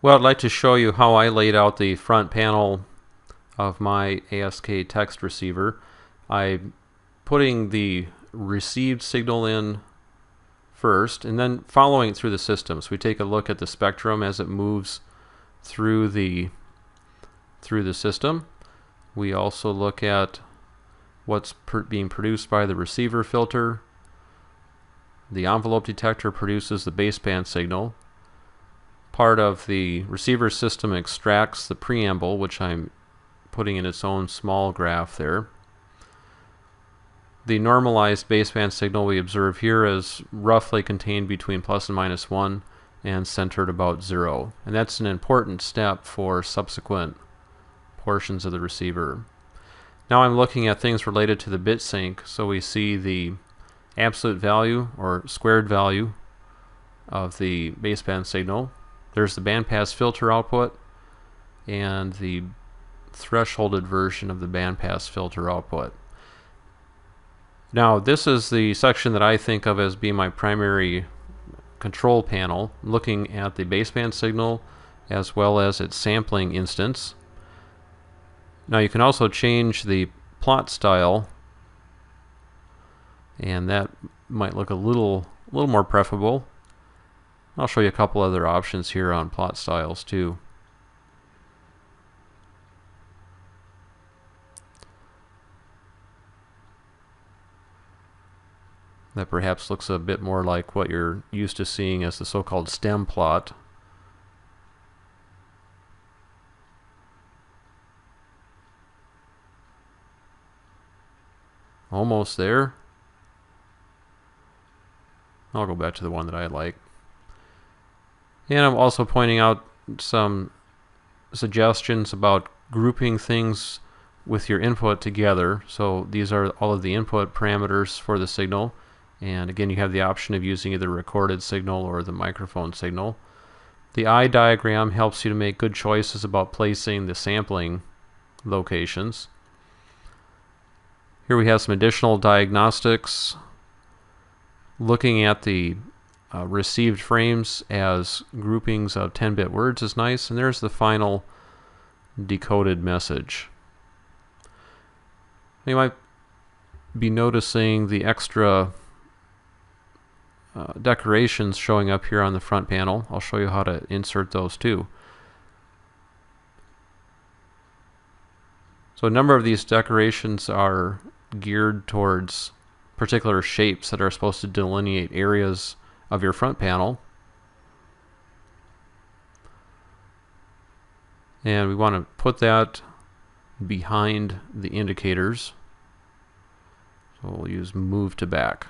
Well, I'd like to show you how I laid out the front panel of my ASK text receiver. I'm putting the received signal in first and then following it through the system. So we take a look at the spectrum as it moves through the system. We also look at what's being produced by the receiver filter. The envelope detector produces the baseband signal. Part of the receiver system extracts the preamble, which I'm putting in its own small graph there. The normalized baseband signal we observe here is roughly contained between plus and minus 1 and centered about 0. And that's an important step for subsequent portions of the receiver. Now I'm looking at things related to the bit sync, so we see the absolute value or squared value of the baseband signal. There's the bandpass filter output and the thresholded version of the bandpass filter output. Now this is the section that I think of as being my primary control panel, looking at the baseband signal as well as its sampling instance. Now you can also change the plot style, and that might look a little more preferable. I'll show you a couple other options here on plot styles too. That perhaps looks a bit more like what you're used to seeing as the so-called stem plot. Almost there. I'll go back to the one that I like. And I'm also pointing out some suggestions about grouping things with your input together. So these are all of the input parameters for the signal. And again, you have the option of using either recorded signal or the microphone signal. The eye diagram helps you to make good choices about placing the sampling locations. Here we have some additional diagnostics. Looking at the received frames as groupings of 10-bit words is nice, and there's the final decoded message. You might be noticing the extra decorations showing up here on the front panel. I'll show you how to insert those too. So a number of these decorations are geared towards particular shapes that are supposed to delineate areas of your front panel. And we want to put that behind the indicators. So we'll use move to back.